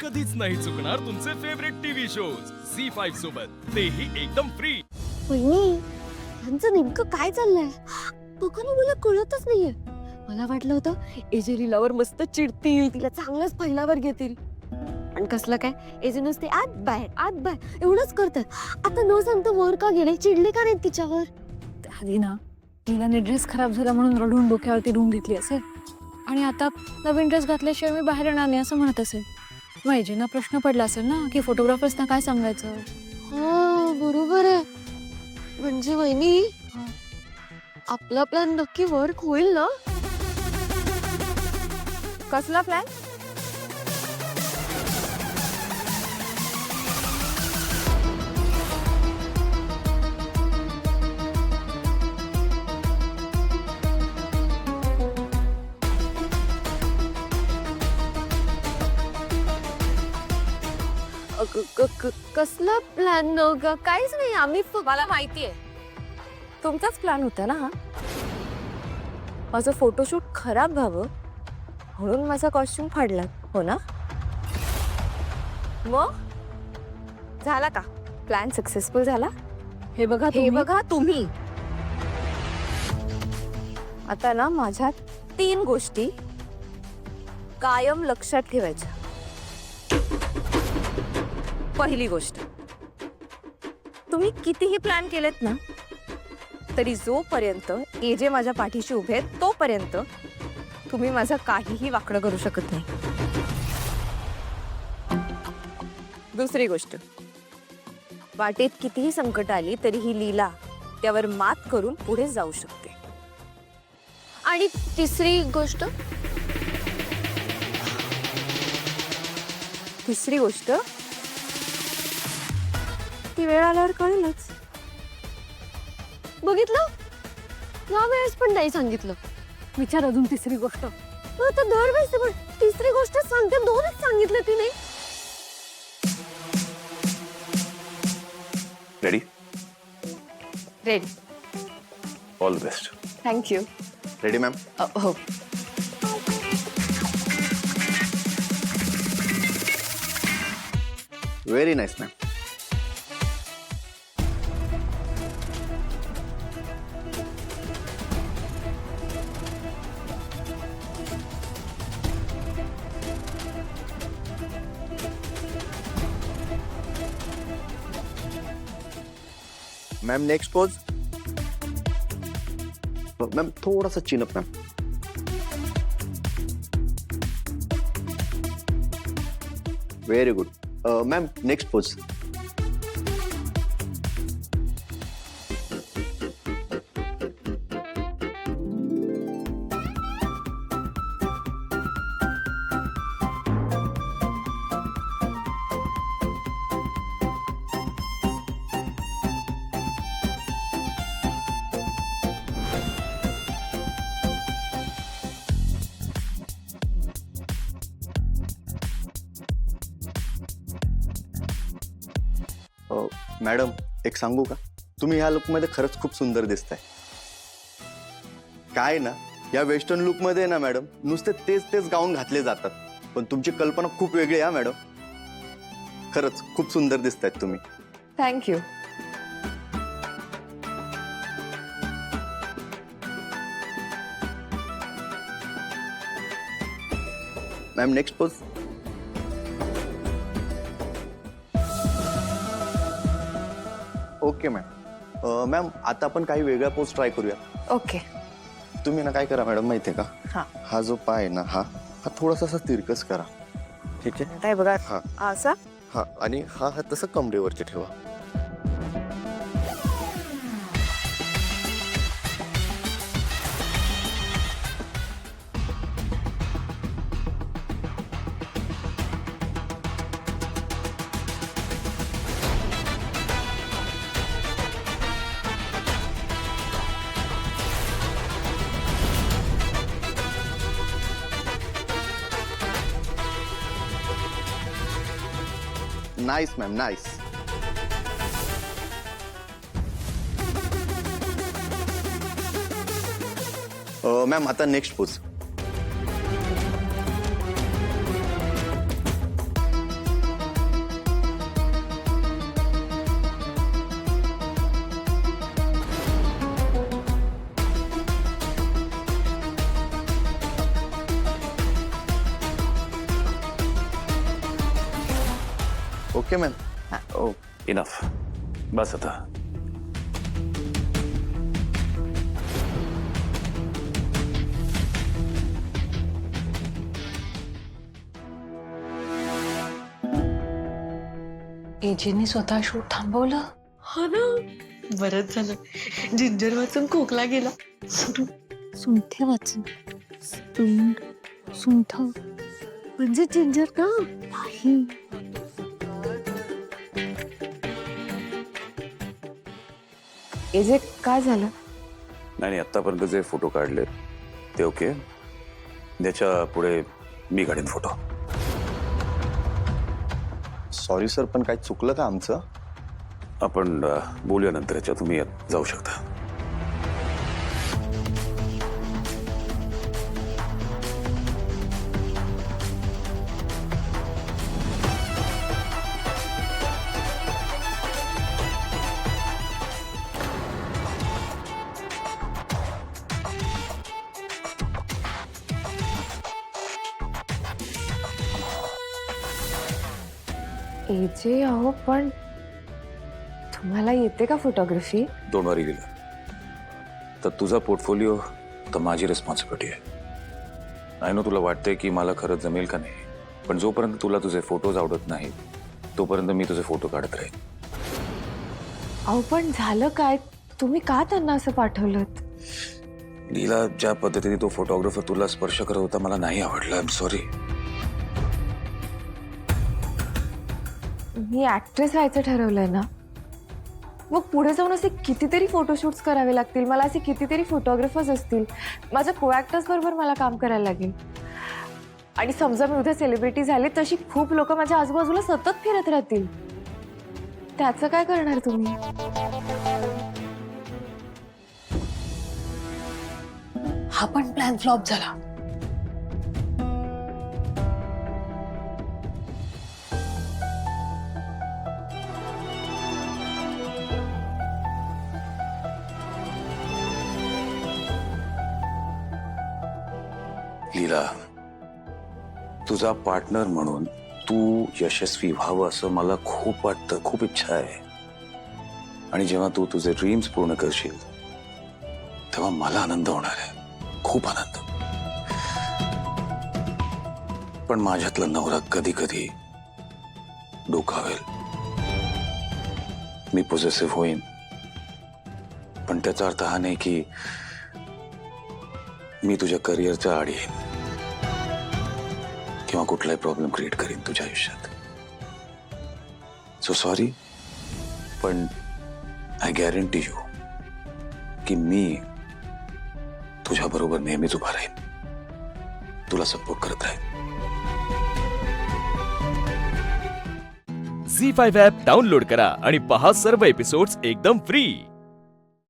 कधीच नाही चुकणार तुमचे फेवरेट टीव्ही शोज झी5 सोबत, तेही एकदम फ्री। वहिनी, यांचं नेमकं काय चाललंय? बघा ना, मला कळतच नाहीये. मला वाटलं होतं एजे लीलावर मस्त चिडतील, तिला चांगलंच पहिल्यावर घेतील. आणि कसलं काय, एजे नुसते आत बाहेर एवढंच करतात. आता न सांगता वर का गेले, चिडले का नाही तिच्यावर? आधी ना लीलाने ड्रेस खराब झाला म्हणून रडून डोक्यावरती रूम घेतली असेल आणि आता नवीन ड्रेस घातल्याशिवाय मी बाहेर येणार नाही असं म्हणत असेल. मग एजेंना प्रश्न पडला असेल ना की फोटोग्राफर्सना काय सांगायचं. हा, बरोबर आहे. म्हणजे वहिनी, आपला प्लॅन नक्की वर्क होईल ना? कसला प्लॅन? कसला प्लॅन? काहीच नाही. आम्ही मला माहितीये तुमचाच प्लॅन होता ना हा. माझं फोटोशूट खराब व्हावं म्हणून माझा कॉस्ट्युम फाडला, हो ना? मग झाला का प्लॅन? सक्सेसफुल झाला? हे बघा तुम्ही आता ना माझ्या 3 गोष्टी कायम लक्षात ठेवायच्या. पहिली गोष्ट, तुम्ही कितीही प्लॅन केलेत ना तरी जोपर्यंत एजे माझ्या पाठीशी उभे आहेत तोपर्यंत तुम्ही माझं काहीही वाकडं करू शकत नाही. दुसरी गोष्ट, वाटेत कितीही संकट आली तरी ही लीला त्यावर मात करून पुढे जाऊ शकते. आणि तिसरी गोष्ट, ती वेळ आल्यावर कळेलच. बघितलं, या वेळेस पण नाही सांगितलं. विचार अजून तिसरी गोष्ट. आता दरवेळेस पण तिसरी गोष्ट सांगते, 2च सांगितलं तिने. Ready? Ready. All the best. Thank you. Ready ma'am? हो. Very nice ma'am. Ma'am next pose. Ma'am थोड़ा सा chin up ma'am. Very good. Ma'am next pose. Madam एक सांगू का, तुम्ही ह्या लुक मध्ये खरंच खूप सुंदर दिसताय. काय ना, या वेस्टर्न लुक मध्ये ना मॅडम नुसते तेच गाऊन घातले जातात, पण तुमची कल्पना खूप वेगळी आहे मॅडम. खरंच खूप सुंदर दिसतायत तुम्ही. Thank you. Ma'am next pose. Okay ma'am. Ma'am आता आपण काही वेगळा पोज ट्राय करूया. ओके. तुम्ही ना काय करा मॅडम माहितीये का, हा. हा जो पाय आहे ना हा थोडासा असा तिरकस करा. ठीक आहे? काय बघा हा असा. हा आणि हा तसं कमरेवरती ठेवा. Nice ma'am nice. मैम आता next pose. Okay ma'am. Oh enough. बस आता. एजीने स्वतः शूट थांबवलं. हा ना, बरंच झालं. जिंजर वाचून खोकला गेला. सुंठ वाचून सुंठ म्हणजे जिंजर ना. नाही. एजे काय झालं? नाही आतापर्यंत जे फोटो काढले ते ओके. त्याच्या पुढे मी काढीन फोटो. सॉरी सर, पण काय चुकलं का आमचं? आपण बोलूया नंतर. याच्या तुम्ही जाऊ शकता. एजे अहो, पण तुम्हाला येते का फोटोग्राफी? डोंट वरी लीला. तर तुझा पोर्टफोलिओ तर माझी रिस्पॉन्सिबिलिटी आहे. आय नो तुला वाटतंय की मला खरंच जमेल का नाही, पण जोपर्यंत तुला तुझे फोटोज आवडत नाहीत तोपर्यंत मी तुझे फोटो काढत राहीन. अहो पण झालं काय? तुम्ही का त्यांना असं पाठवलं? लीला, ज्या पद्धतीने तो फोटोग्राफर तुला स्पर्श करत होता मला नाही आवडलं. I am sorry. Me actress व्हायचं ठरवलंय ना, मग पुढे जाऊन असे कितीतरी फोटोशूट्स करावे लागतील. मला असे कितीतरी फोटोग्राफर्स असतील. माझ्या को ऍक्टर्स बरोबर मला काम करायला लागेल. आणि समजा मी उद्या सेलिब्रिटी झाले, तशी खूप लोक माझ्या आजूबाजूला सतत फिरत राहतील. त्याचं काय करणार तुम्ही? हा पण प्लॅन फ्लॉप झाला. लीला, तुझा पार्टनर म्हणून तू यशस्वी व्हावं असं मला खूप वाटतं. खूप इच्छा आहे. आणि जेव्हा तू तुझे ड्रीम्स पूर्ण करशील तेव्हा मला आनंद होणार आहे. खूप आनंद. पण माझ्यातला नवरा कधी कधी डोकावेल. मी पॉझिटिव्ह होईन, पण त्याचा अर्थ हा नाही की मी तुझ्या करिअरच्या आडी येईन किंवा कुठलाही प्रॉब्लेम क्रिएट करीन तुझ्या आयुष्यात. सो सॉरी, पण आय गॅरंटी यू की मी तुझ्या बरोबर नेहमीच उभा राहीन. तुला सपोर्ट करत राहीन. झी5 ॲप डाउनलोड करा आणि पहा सर्व एपिसोड्स एकदम फ्री.